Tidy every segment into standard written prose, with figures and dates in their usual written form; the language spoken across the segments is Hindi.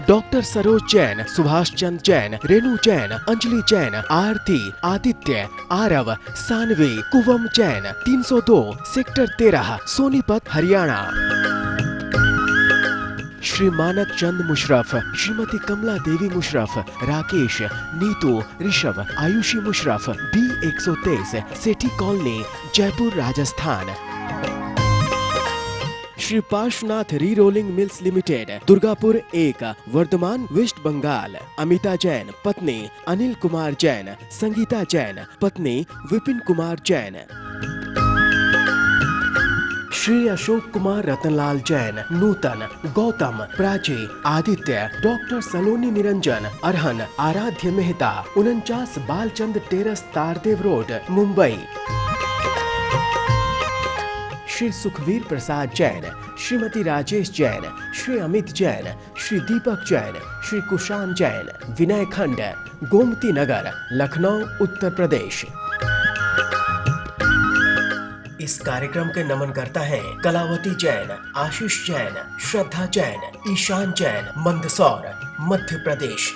Doctor Saroj Jain, Subhash Chandra Jain, Renu Jain, Anjali Jain, Aarti, Aditya, Aarav, Saanvi, Kuvam Jain, 302 sector 13 Sonipat Haryana. Shri Manak Chand Musharraf, Shrimati Kamla Devi Musharraf, Rakesh, Neetu, Rishabh, Ayushi Musharraf, B123 Sethi colony, Jaipur Rajasthan. Shri Parshvanath re rolling mills limited, Durgapur 1, Bardhaman, West Bengal. Amita Jain, पत्नी अनिल कुमार जैन, संगीता जैन, पत्नी विपिन कुमार जैन। श्री अशोक कुमार रतनलाल जैन, नूतन, गौतम, प्राची, आदित्य, डॉक्टर सलोनी निरंजन, अरहन, आराध्य मेहता, 49 बालचंद टेरस, तारदेव रोड, मुंबई। श्री सुखवीर प्रसाद जैन, श्रीमती राजेश जैन, श्री अमित जैन, श्री दीपक जैन, श्री कुशान जैन, विनय खंड, गोमती नगर, लखनऊ, उत्तर प्रदेश। इस कार्यक्रम के नमनकर्ता हैं कलावती जैन, आशीष जैन, श्रद्धा जैन, ईशान जैन, मंदसौर, मध्य प्रदेश।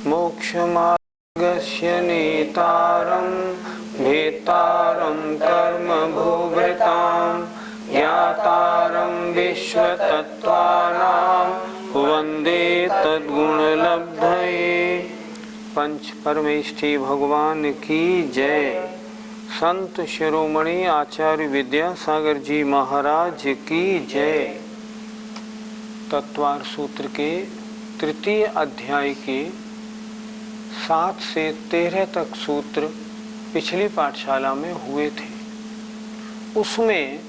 मोक्षमार्गस्य नेतारं भेतारं कर्मभूभृतां ज्ञातारं विश्वतत्त्वानां वन्दे तद्गुणलब्धये। पंच परमेष्ठी भगवान की जय। संत शिरोमणि आचार्य विद्यासागर जी महाराज की जय। तत्वार सूत्र के तृतीय अध्याय के 7 से 13 तक सूत्र पिछली पाठशाला में हुए थे। उसमें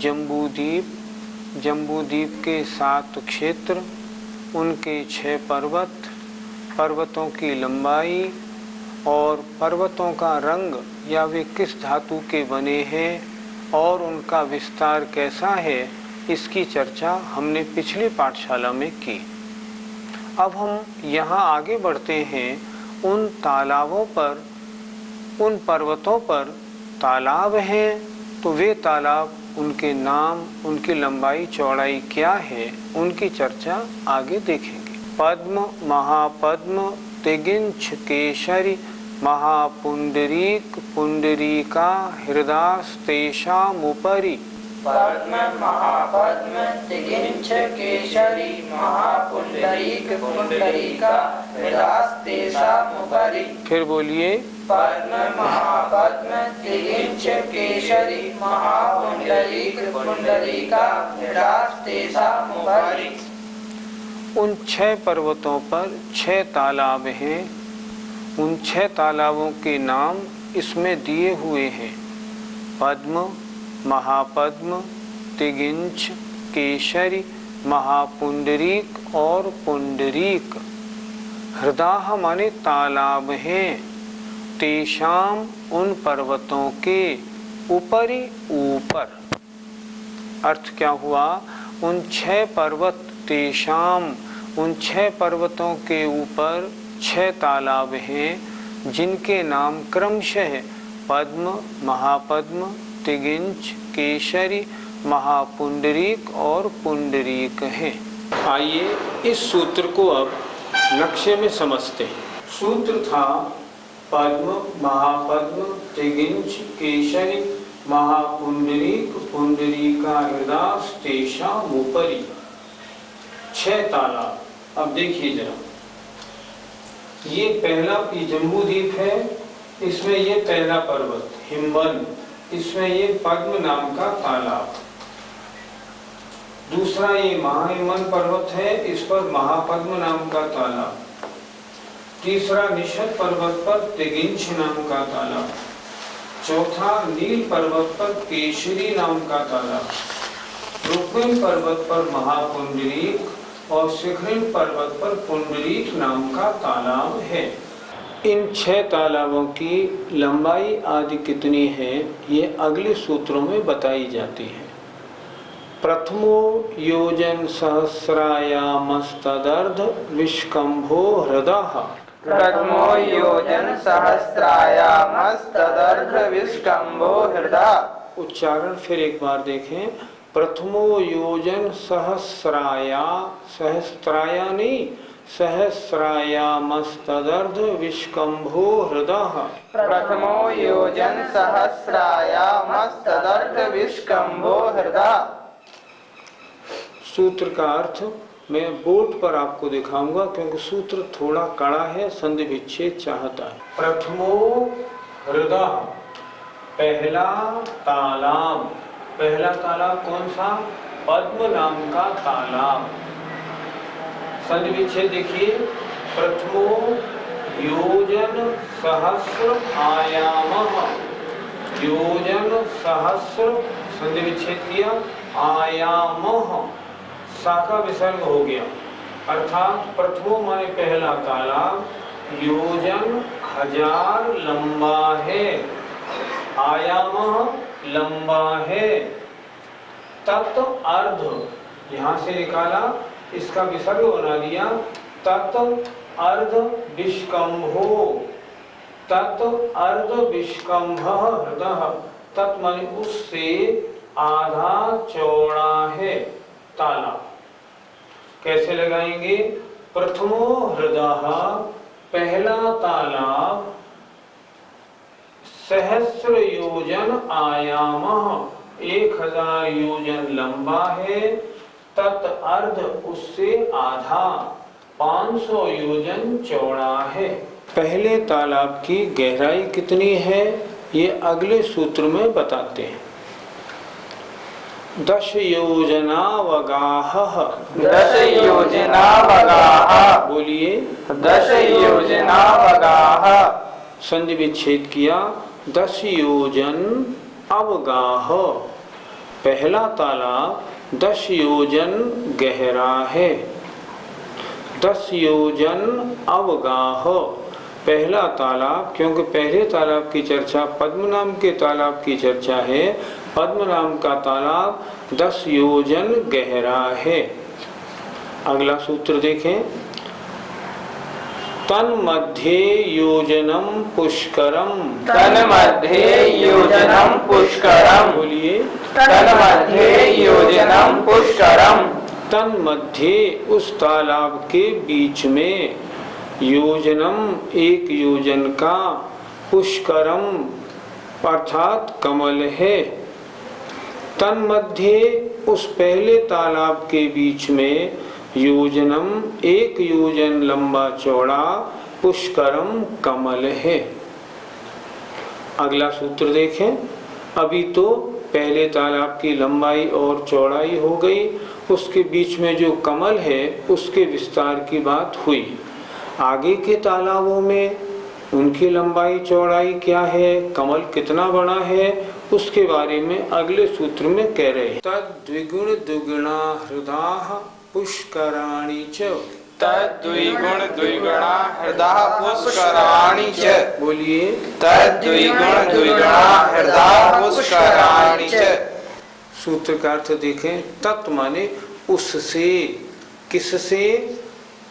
जम्बूद्वीप के 7 क्षेत्र, उनके 6 पर्वत, पर्वतों की लंबाई और पर्वतों का रंग या वे किस धातु के बने हैं और उनका विस्तार कैसा है, इसकी चर्चा हमने पिछली पाठशाला में की। अब हम यहाँ आगे बढ़ते हैं। उन तालाबों पर, उन पर्वतों पर तालाब हैं, तो वे तालाब, उनके नाम, उनकी लंबाई चौड़ाई क्या है, उनकी चर्चा आगे देखेंगे। पद्म, महापद्म, तिगिंछ, केशरी, महापुंडरीक, पुंडरीका, हृदास्तेषामुपरि। पद्म, महापद्म, तिगिंछ, केशरी, महापुंडरीक, पुंडरीका, हृदास्तेषामुपरि। फिर बोलिए। पद्म, महापद्म, तिगिंछ, केशरी, महापुंडरीक, पुंडरीका, हृदास्तेषामुपरि। उन 6 पर्वतों पर 6 तालाब हैं। उन 6 तालाबों के नाम इसमें दिए हुए हैं। पद्म, महापद्म, तिगिंछ, केशरी, महापुंडरीक और पुंडरीक। हृदाह माने तालाब हैं। तेषाम उन पर्वतों के, ऊपरी ऊपर। अर्थ क्या हुआ? उन 6 पर्वत, तेषाम उन 6 पर्वतों के ऊपर 6 तालाब हैं, जिनके नाम क्रमशः पद्म, महापद्म, तिगिंछ, केशरी, महापुंडरीक और पुंडरीक हैं। आइए इस सूत्र को अब नक्शे में समझते हैं। सूत्र था पद्म, महापद्म, तिगिंछ, केशरी, महापुंडरीक, पुंडरीका, हृदास्तेषामुपरि। 6 तालाब। अब देखिए जरा, ये पहला जम्बूद्वीप है, इसमें ये पहला पर्वत हिमवन, इसमें ये पद्म नाम का तालाब। दूसरा ये महाहिमवन पर्वत है, इस पर महापद्म नाम का तालाब। तीसरा निषद पर्वत पर तिगिंछ नाम का तालाब। चौथा नील पर्वत पर केशरी नाम का तालाब। रुक्मिण पर्वत पर महापुंडरीक और शिखरिण पर्वत पर पुंडरीक नाम का तालाब है। इन 6 तालाबों की लंबाई आदि कितनी है, ये अगले सूत्रों में बताई जाती है। प्रथमो योजन सहस्रायामस्तदर्ध विष्कंभो हृदः। प्रथमो योजन सहस्रायामस्तदर्ध विष्कंभो हृदः। उच्चारण फिर एक बार देखें। प्रथमो योजन सहस्राया, सहस्त्राया नहीं, सहस्रायामस्तदर्ध विष्कंभो हृदः। प्रथमो योजन सहस्रायामस्तदर्थ विष्कंभो हृदः। सूत्र का अर्थ मैं बोर्ड पर आपको दिखाऊंगा क्योंकि सूत्र थोड़ा कड़ा है, संधि विच्छेद चाहता है। प्रथमो हृदय, पहला तालाब। पहला तालाब कौन सा? पद्म नाम का तालाब। संधि विच्छेद देखिए। प्रथमो योजन सहस्र आयामः, योजन सहस्र संधि विच्छेद किया, आयामः सा का विसर्ग हो गया, अर्थात प्रथमो माने पहला तालाब, योजन 1000 लंबा है, आयामः लंबा है, तत् अर्ध यहाँ से निकाला, इसका विसर्ग बना दिया, तत् अर्ध विष्कंभो, तत् अर्ध विष्कंभ हृदय। तत् माने उससे आधा चौड़ा है तालाब। कैसे लगाएंगे? प्रथमो हृदय, पहला तालाब, सहस्र योजन आयामः, 1000 योजन लंबा है, तत् अर्ध उससे आधा 500 योजन चौड़ा है। पहले तालाब की गहराई कितनी है ये अगले सूत्र में बताते हैं। 10 योजनावगाह, 10 योजनावगाह, बोलिए 10 योजनावगाह। संधि विच्छेद किया। 10 योजन अवगाह, पहला तालाब 10 योजन गहरा है। 10 योजन अवगाह, पहला तालाब, क्योंकि पहले तालाब की चर्चा पद्म नाम के तालाब की चर्चा है। पद्म नाम का तालाब 10 योजन गहरा है। अगला सूत्र देखें। तन्मध्ये योजनम पुष्करम, तन्मध्ये योजनम पुष्करम, बोलिए तन्मध्ये योजनम पुष्करम। तन्मध्ये उस तालाब के बीच में, योजनम एक योजन का, पुष्करम अर्थात कमल है। तन्मध्ये उस पहले तालाब के बीच में, योजनम एक योजन लंबा चौड़ा, पुष्करम कमल है। अगला सूत्र देखें। अभी तो पहले तालाब की लंबाई और चौड़ाई हो गई, उसके बीच में जो कमल है उसके विस्तार की बात हुई। आगे के तालाबों में उनकी लंबाई चौड़ाई क्या है, कमल कितना बड़ा है, उसके बारे में अगले सूत्र में कह रहे हैं। तद्विगुण दुगुणा हृदय पुष्कराणि च, तद्विगुण द्विगुणा हृदय पुष्कराणि च, बोलिए तद्विगुण द्विगुणा हृदय पुष्कराणि च। सूत्र का अर्थ देखें। तत् माने उससे, किससे?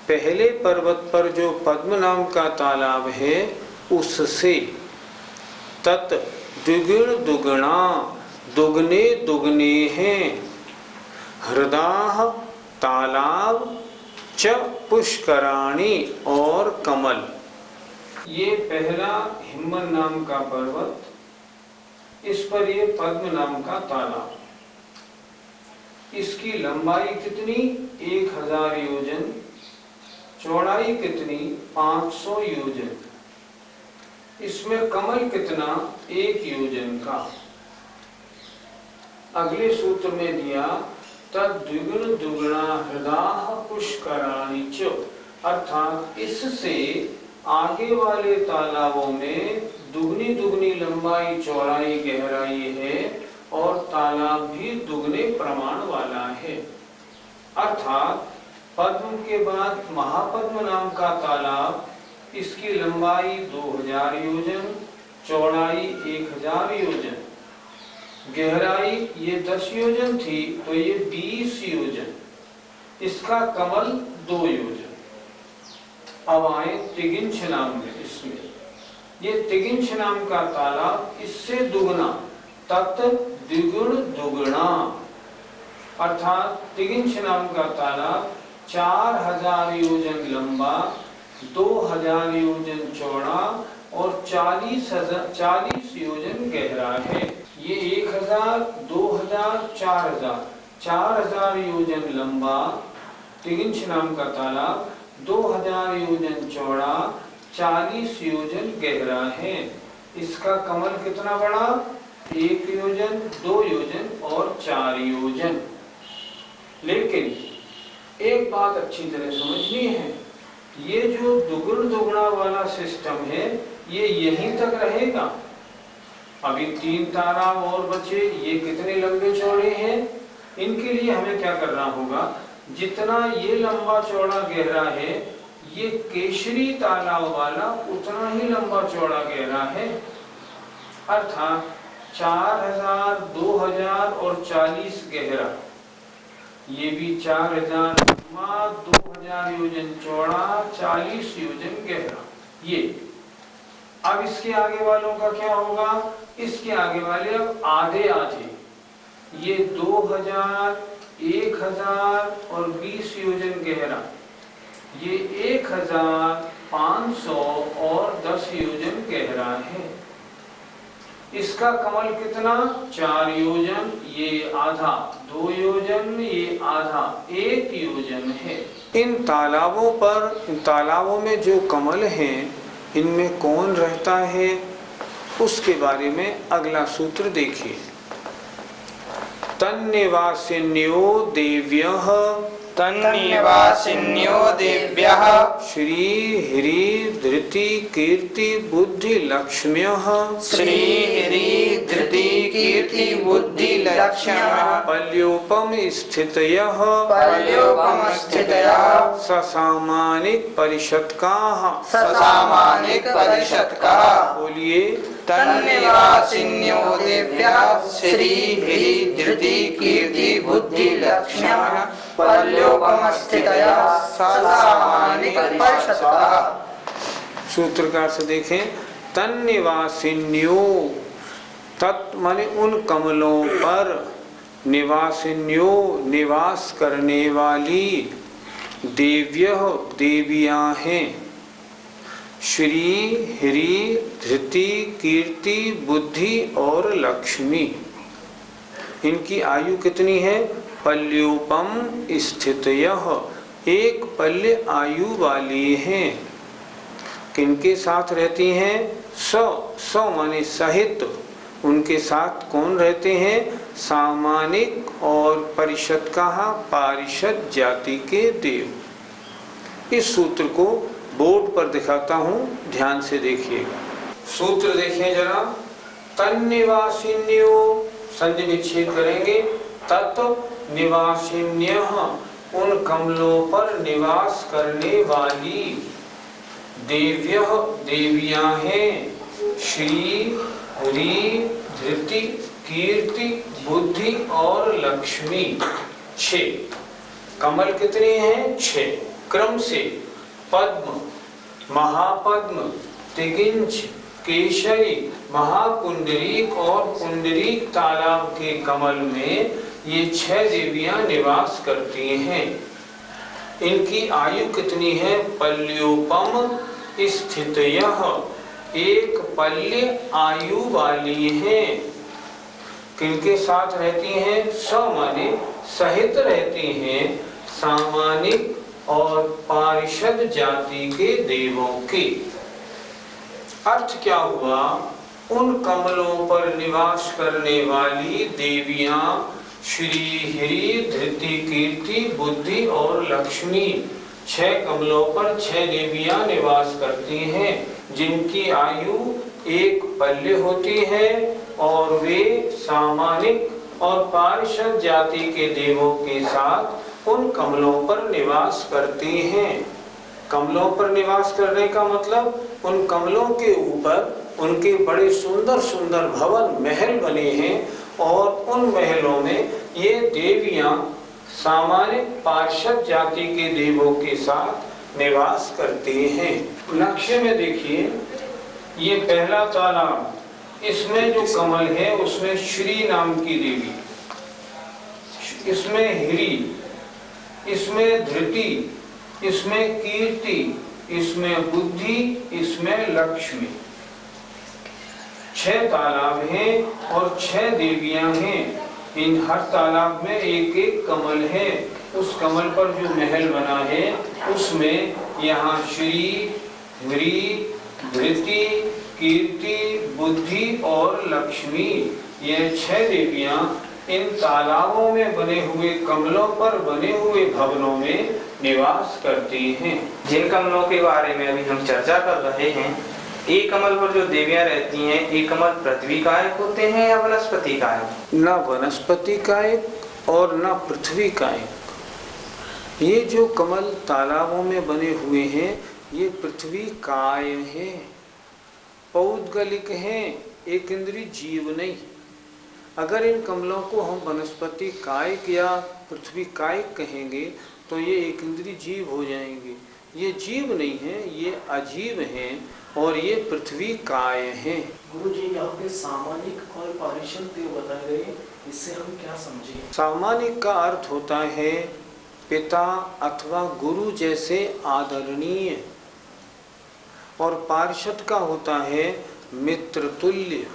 पहले पर्वत पर जो पद्म नाम का तालाब है उससे। तत् द्विगुण दुगुणा, दुगने दुगने हैं, हृदय तालाब, च पुष्कराणि और कमल। ये पहला हिम्मन नाम का पर्वत, इस पर ये पद्म नाम का तालाब। इसकी लंबाई कितनी? 1000 योजन, चौड़ाई कितनी? 500 योजन। इसमें कमल कितना? 1 योजन का। अगले सूत्र में दिया तद्विगुण दुगुणा हृदय पुष्कराणि च, अर्थात इससे आगे वाले तालाबों में दुगनी दुगनी लंबाई चौड़ाई गहराई है और तालाब भी दुगने प्रमाण वाला है। अर्थात पद्म के बाद महापद्म नाम का तालाब, इसकी लंबाई 2000 योजन, चौड़ाई 1000 योजन, गहराई ये 10 योजन थी तो ये 20 योजन, इसका कमल 2 योजन। अब आए तिगिंछ नाम में। इसमें ये तिगिंछ नाम का तालाब इससे दुगना, तत् द्विगुण दुगुणा, अर्थात तिगिंछ नाम का तालाब 4000 योजन लंबा, 2000 योजन चौड़ा और 40 योजन गहरा है। ये 1000, 2000, 4000 योजन लंबा तिगिंछ नाम का तालाब, 2000 योजन चौड़ा, 40 योजन गहरा है। इसका कमल कितना बड़ा? 1 योजन, 2 योजन और 4 योजन। लेकिन एक बात अच्छी तरह समझनी है, ये जो दुगुण दुगुणा वाला सिस्टम है ये यहीं तक रहेगा। अभी 3 तालाब और बचे, ये कितने लंबे चौड़े हैं? इनके लिए हमें क्या करना होगा, जितना ये लंबा चौड़ा गहरा है, ये केशरी तालाब वाला उतना ही लंबा चौड़ा गहरा है। अर्थात 4000, 2000 और 40 गहरा, ये भी 4000 लंबा, 2000 योजन चौड़ा, 40 योजन गहरा। ये अब इसके आगे वालों का क्या होगा? इसके आगे वाले अब आधे आधे, ये 2000, 1000 और 20 योजन गहरा, ये 1500 और 10 योजन गहरा है। इसका कमल कितना? 4 योजन, ये आधा, 2 योजन, ये आधा, 1 योजन है। इन तालाबों में जो कमल हैं, इनमें कौन रहता है उसके बारे में अगला सूत्र देखिए। तन्निवासिन्यो देव्यः, तन्निवासिन्यो देव्यः श्री ह्री धृति कीर्ति बुद्धि लक्ष्म्यः, श्री ह्री धृति कीर्ति बुद्धि लक्ष्म्यः पल्योपम स्थितयः, पल्योपम स्थितयः ससामानिक परिषत्काः, ससामानिक परिषत्काः। बोलिए। तन्निवासिन्यो देव्यः श्री ह्री धृति कीर्ति बुद्धि लक्ष्म्यः पल्योपम स्थितयः ससामानिक परिषत्काः। सूत्रकार से देखें, तन्निवासिन्यो, तत् माने उन कमलों पर, निवासिन्यो निवास करने वाली, देव्यः देवियां हैं, श्री ह्री धृति कीर्ति बुद्धि और लक्ष्मी। इनकी आयु कितनी है? पल्योपम स्थितयः, एक पल्य आयु वाली हैं। किनके साथ रहती हैं? सौ माने सहित। उनके साथ कौन रहते हैं? सामानिक और परिषद कहा, पारिषद जाति के देव। इस सूत्र को बोर्ड पर दिखाता हूं, ध्यान से देखिएगा। सूत्र देखिए जरा। तन्निवासिन्यो, संधि विच्छेद करेंगे। तत् निवासिन्यः, उन कमलों पर निवास करने वाली, देव्यः देवियां हैं, श्री ह्री धृति कीर्ति बुद्धि और लक्ष्मी। 6 कमल कितने हैं? 6 क्रम से। पद्म, महापद्म, तिगिंछ, केशरी, महाकुंडलीक और कुंडलीक तालाब के कमल में ये 6 देवियां निवास करती हैं। इनकी आयु कितनी है? पल्योपम स्थितयः, एक पल्य आयु वाली हैं। किनके साथ रहती हैं? माने सहित रहती हैं, सामानिक और पारिषद जाति के देवों के। अर्थ क्या हुआ? उन कमलों पर निवास करने वाली देवियां श्री ह्री धृति कीर्ति बुद्धि और लक्ष्मी, 6 कमलों पर 6 देवियां निवास करती हैं, जिनकी आयु एक पल्य होती है और वे सामानिक और पारिषद जाति के देवों के साथ उन कमलों पर निवास करती हैं। कमलों पर निवास करने का मतलब उन कमलों के ऊपर उनके बड़े सुंदर सुंदर भवन महल बने हैं और उन महलों में ये देवियां सामान्य पार्षद जाति के देवों के साथ निवास करती हैं। नक्शे में देखिए, ये पहला तालाब इसमें जो कमल है उसमें श्री नाम की देवी, इसमें हिरी, इसमें धृति, इसमें कीर्ति, इसमें बुद्धि, इसमें लक्ष्मी। 6 तालाब हैं और 6 देवियां हैं। इन हर तालाब में एक एक कमल है। उस कमल पर जो महल बना है उसमें यहाँ श्री, ह्री, धृति, कीर्ति, बुद्धि और लक्ष्मी, ये 6 देवियां इन तालाबों में बने हुए कमलों पर बने हुए भवनों में निवास करती हैं। जिन कमलों के बारे में अभी हम चर्चा कर रहे हैं, एक कमल पर जो देवियां रहती हैं, एक कमल पृथ्वी कायक होते हैं या वनस्पति कायक? न वनस्पति कायक और न पृथ्वी कायक। ये जो कमल तालाबों में बने हुए हैं ये पृथ्वी काय हैं, पौद्गलिक हैं, एक इंद्रिय जीव नहीं। अगर इन कमलों को हम वनस्पति कायक या पृथ्वी कायक कहेंगे तो ये एक इंद्रिय जीव हो जाएंगे। ये जीव नहीं है, ये अजीव हैं और ये पृथ्वी काय हैं। गुरुजी, यहाँ पे सामानिक और पारिषद देव बताए गए, इससे हम क्या समझे? सामानिक का अर्थ होता है पिता अथवा गुरु जैसे आदरणीय, और पार्षद का होता है मित्र तुल्य।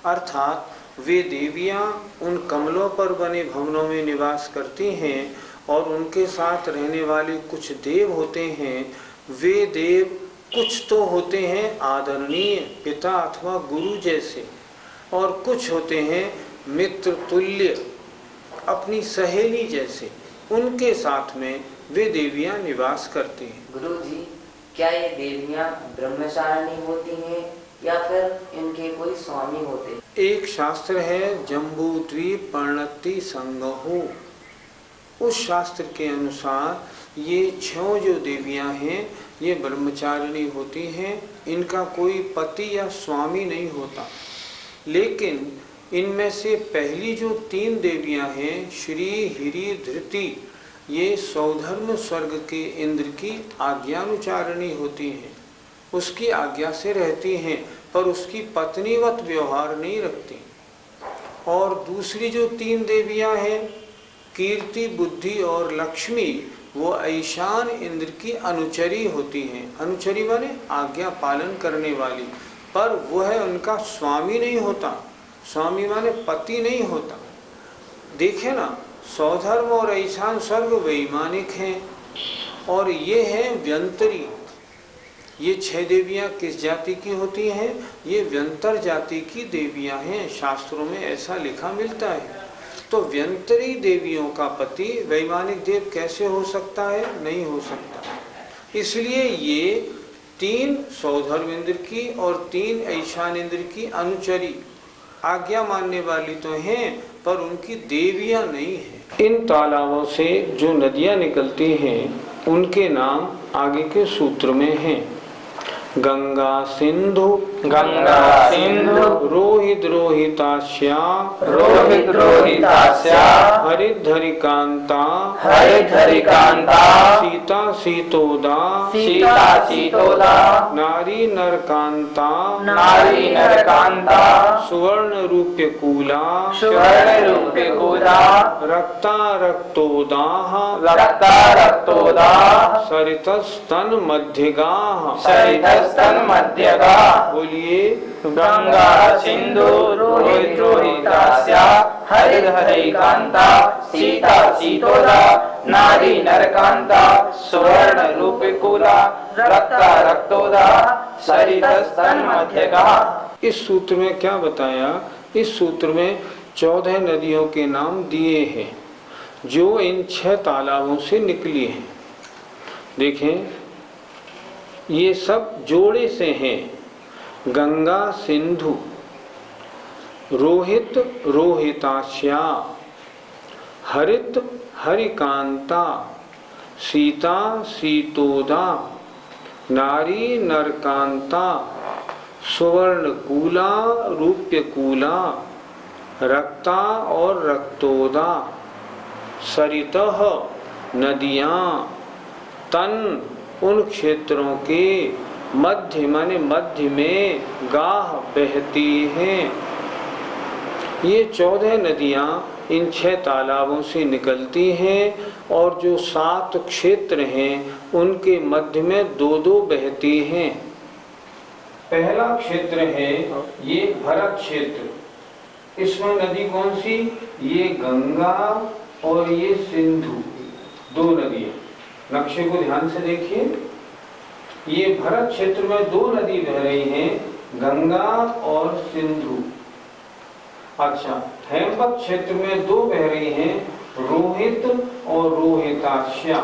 अर्थात वे देवियां उन कमलों पर बने भवनों में निवास करती हैं और उनके साथ रहने वाले कुछ देव होते हैं। वे देव कुछ तो होते हैं आदरणीय, पिता अथवा गुरु जैसे, और कुछ होते हैं मित्र तुल्य, अपनी सहेली जैसे। उनके साथ में वे देवियां निवास करती हैं। गुरुजी, क्या ये देवियां ब्रह्मचारिणी होती हैं या फिर इनके कोई स्वामी होते हैं? एक शास्त्र है जम्बूद्वीप पर्णति संगहु। उस शास्त्र के अनुसार ये 6 जो देवियां हैं ये ब्रह्मचारिणी होती हैं। इनका कोई पति या स्वामी नहीं होता। लेकिन इनमें से पहली जो 3 देवियां हैं श्री, हिरी, धृति, ये सौधर्म स्वर्ग के इंद्र की आज्ञानुचारिणी होती हैं। उसकी आज्ञा से रहती हैं पर उसकी पत्नीवत व्यवहार नहीं रखती। और दूसरी जो 3 देवियां हैं कीर्ति, बुद्धि और लक्ष्मी, वो ईशान इंद्र की अनुचरी होती हैं। अनुचरी माने आज्ञा पालन करने वाली, पर वो है उनका स्वामी नहीं होता। स्वामी माने पति नहीं होता। देखे ना, सौधर्म और ईशान स्वर्ग वैमानिक हैं और ये हैं व्यंतरी। ये 6 देवियां किस जाति की होती हैं? ये व्यंतर जाति की देवियां हैं। शास्त्रों में ऐसा लिखा मिलता है। तो व्यंतरी देवियों का पति वैमानिक देव कैसे हो सकता है? नहीं हो सकता। इसलिए ये 3 सौधर्म इंद्र की और 3 ईशान इंद्र की अनुचरी, आज्ञा मानने वाली तो हैं पर उनकी देवियां नहीं हैं। इन तालाबों से जो नदियां निकलती हैं उनके नाम आगे के सूत्र में हैं। गंगा सिंधु, गंगा सिंधु, रोहित रोहितास्या, रोहित रोहितास्या, हरित हरिकांता, हरित हरिकांता, सीता सीतोदा, सीता सीतोदा, नारी नरकांता, नारी नरकांता, सुवर्ण रूप्य कूला, सुवर्ण रूप्य कूला, रक्ता रक्तोदाह, रक्ता रक्तोदाह, सरितस्तन मध्यगाह। सरितस्तन मध्यगा। बोलिए गंगा सिंधु रोहित रोहितास्या, हरित हरिकांता, सीता सीतोदा, नारी नरकांता, सुवर्ण रूपकुला, रक्ता रक्तोदा, सरितस्तन मध्यगा। इस सूत्र में क्या बताया? इस सूत्र में 14 नदियों के नाम दिए हैं जो इन 6 तालाबों से निकली हैं। देखें, ये सब जोड़े से हैं। गंगा सिंधु, रोहित रोहितास्या, हरित हरिकांता, सीता सीतोदा, नारी नरकांता, सुवर्णकूला रूप्यकूला, रक्ता और रक्तोदा, सरितः नदियाँ, तन उन क्षेत्रों के, मध्य माने मध्य में गाह बहती हैं। ये 14 नदियां इन 6 तालाबों से निकलती हैं और जो 7 क्षेत्र हैं उनके मध्य में 2-2 बहती हैं। पहला क्षेत्र है ये भरत क्षेत्र। इसमें नदी कौन सी? ये गंगा और ये सिंधु, 2 नदियां। नक्शे को ध्यान से देखिए, ये भरत क्षेत्र में 2 नदी बह रही हैं, गंगा और सिंधु। अच्छा, हेमपत क्षेत्र में 2 बह रही हैं, रोहित और रोहिताश्या।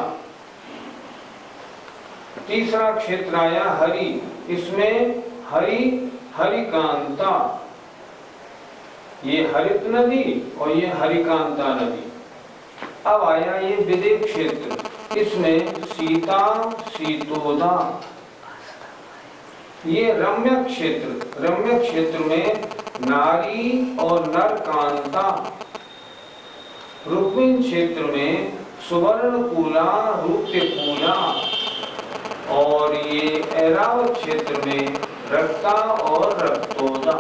तीसरा क्षेत्र आया हरि, इसमें हरिकांता, ये हरित नदी और ये हरिकांता नदी। अब आया ये विदेह क्षेत्र, इसमें सीता सीतोदा। ये रम्य क्षेत्र में नारी और नरकांता। रुक्मिण क्षेत्र में सुवर्णकूला रूप्यकूला। और ये ऐरावत क्षेत्र में रक्ता और रक्तोदा।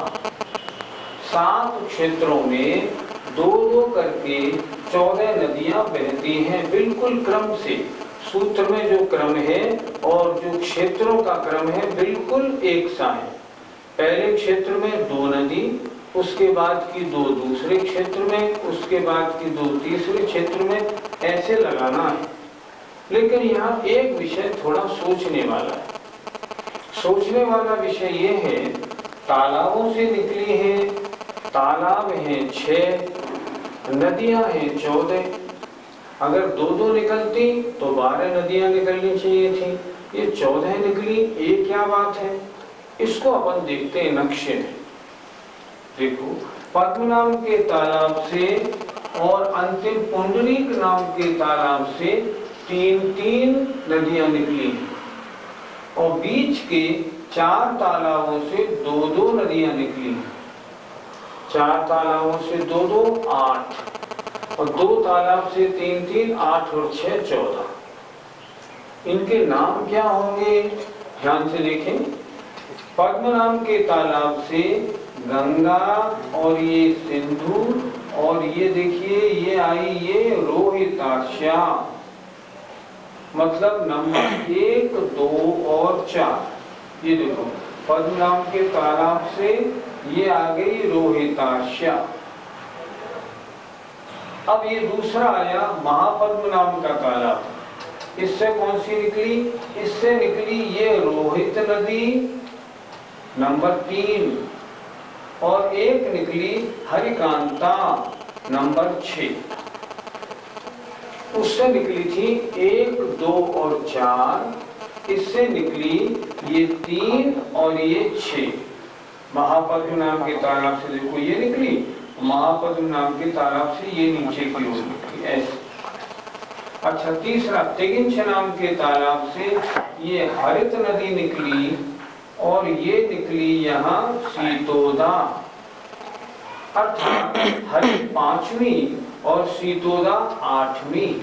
7 क्षेत्रों में 2-2 करके 14 नदियां बहती हैं, बिल्कुल क्रम से। सूत्र में जो क्रम है और जो क्षेत्रों का क्रम है बिल्कुल एक सा है। पहले क्षेत्र में 2 नदी, उसके बाद की 2 दूसरे क्षेत्र में, उसके बाद की 2 तीसरे क्षेत्र में, ऐसे लगाना है। लेकिन यहाँ एक विषय थोड़ा सोचने वाला है। सोचने वाला विषय ये है, तालाबों से निकली है, तालाब हैं 6, नदियां हैं 14। अगर 2-2 निकलती तो 12 नदियां निकलनी चाहिए थी, ये 14 निकली, ये क्या बात है? इसको अपन देखते हैं नक्शे में। देखो, पद्म नाम के तालाब से और अंतिम पुंडरीक नाम के तालाब से 3-3 नदियां निकली और बीच के 4 तालाबों से 2-2 नदियां निकली। 4 तालाबों से 2-2 8 और 2 तालाब से 3-3 8 और 6 14। इनके नाम क्या होंगे? ध्यान से देखें। पद्म नाम के तालाब से गंगा और ये सिंधु और ये देखिए ये आई ये रोहिताश्या, मतलब नंबर 1, 2 और 4। ये देखो, पद्म नाम के तालाब से ये आ गई रोहिताश्या। अब ये दूसरा आया महापद्म नाम का तालाब। इससे कौन सी निकली? इससे निकली ये रोहित नदी नंबर 3 और एक निकली हरिकांता नंबर 6। उससे निकली थी 1, 2 और 4। इससे निकली ये 3 और ये 6। महापद्म नाम के तालाब से देखो ये निकली, महापद्म नाम के तालाब से ये नीचे की ओर निकली, ऐसे। अच्छा, तीसरा तिगिंछ नाम के तालाब से ये हरित नदी निकली और ये निकली यहाँ सीतोदा, अर्थात हरित 5वीं और सीतोदा 8वीं।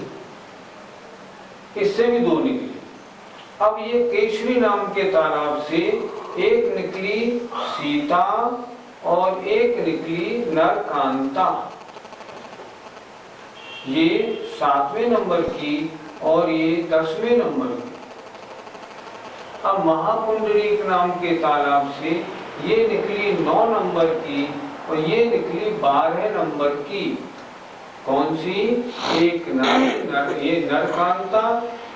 इससे भी 2 निकली। अब ये केशरी नाम के तालाब से एक निकली सीता और एक निकली नरकांता, ये 7वें नंबर की और ये 10वें नंबर की। अब महापुंडरीक नाम के तालाब से ये निकली 9 नंबर की और ये निकली 12 नंबर की। कौन सी? एक ये नरकांता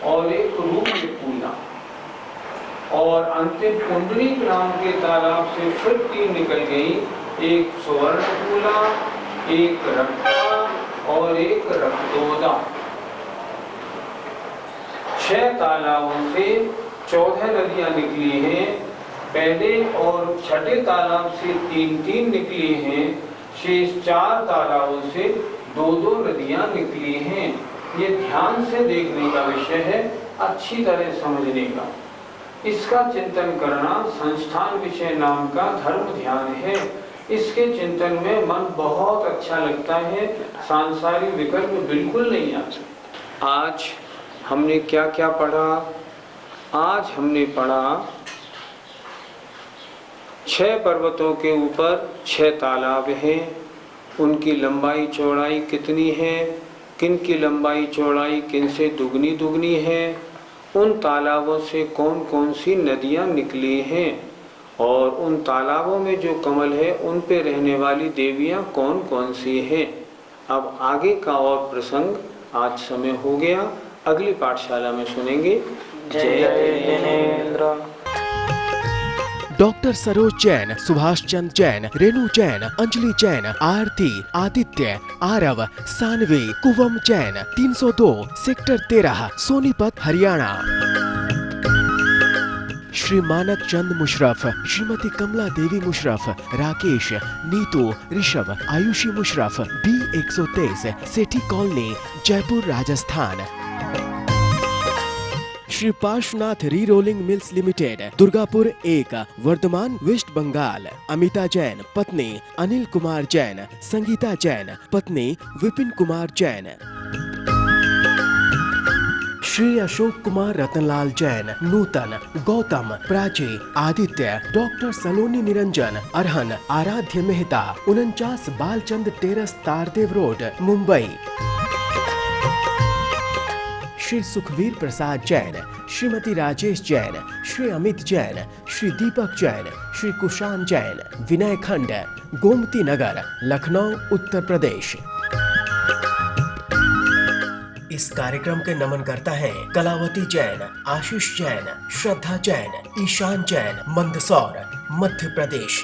और एक रूपकुला। और अंतिम पुंडरीक नाम के तालाब से फिर 3 निकल गई, एक सुवर्णकूला, एक रक्ता और एक रक्तोदा। 6 तालाबों से 14 नदियां निकली हैं। पहले और छठे तालाब से 3-3 निकली हैं। शेष 4 तालाबों से 2-2 नदियां निकली हैं। ये ध्यान से देखने का विषय है, अच्छी तरह समझने का। इसका चिंतन करना संस्थान विषय नाम का धर्म ध्यान है। इसके चिंतन में मन बहुत अच्छा लगता है, सांसारिक विकल्प बिल्कुल नहीं आते। आज हमने क्या क्या पढ़ा? आज हमने पढ़ा 6 पर्वतों के ऊपर 6 तालाब हैं। उनकी लंबाई चौड़ाई कितनी है, किन की लंबाई चौड़ाई किन से दुगनी है, उन तालाबों से कौन कौन सी नदियाँ निकली हैं और उन तालाबों में जो कमल है उन पे रहने वाली देवियाँ कौन कौन सी हैं। अब आगे का और प्रसंग आज समय हो गया, अगली पाठशाला में सुनेंगे। जय Jinendra. Doctor Saroj Jain, Subhash Chandra Jain, Renu Jain, Anjali Jain, Aarti, Aditya, Aarav, Saanvi, Kuvam Jain, 302 sector 13 Sonipat Haryana. Shri Manak Chand Musharraf, Shrimati Kamla Devi Musharraf, Rakesh, Neetu, Rishabh, Ayushi Musharraf, B123 Sethi colony, Jaipur Rajasthan. Shri Parshvanath re rolling mills limited, Durgapur 1, Bardhaman, West Bengal. Amita Jain, पत्नी अनिल कुमार जैन, संगीता जैन, पत्नी विपिन कुमार जैन। श्री अशोक कुमार रतनलाल जैन, नूतन, गौतम, प्राची, आदित्य, डॉक्टर सलोनी निरंजन, अरहन, आराध्य मेहता, 49 बालचंद टेरस, तारदेव रोड, मुंबई। श्री सुखवीर प्रसाद जैन, श्रीमती राजेश जैन, श्री अमित जैन, श्री दीपक जैन, श्री कुशान जैन, विनय खंड, गोमती नगर, लखनऊ, उत्तर प्रदेश। इस कार्यक्रम के नमनकर्ता हैं कलावती जैन, आशीष जैन, श्रद्धा जैन, ईशान जैन, मंदसौर, मध्य प्रदेश।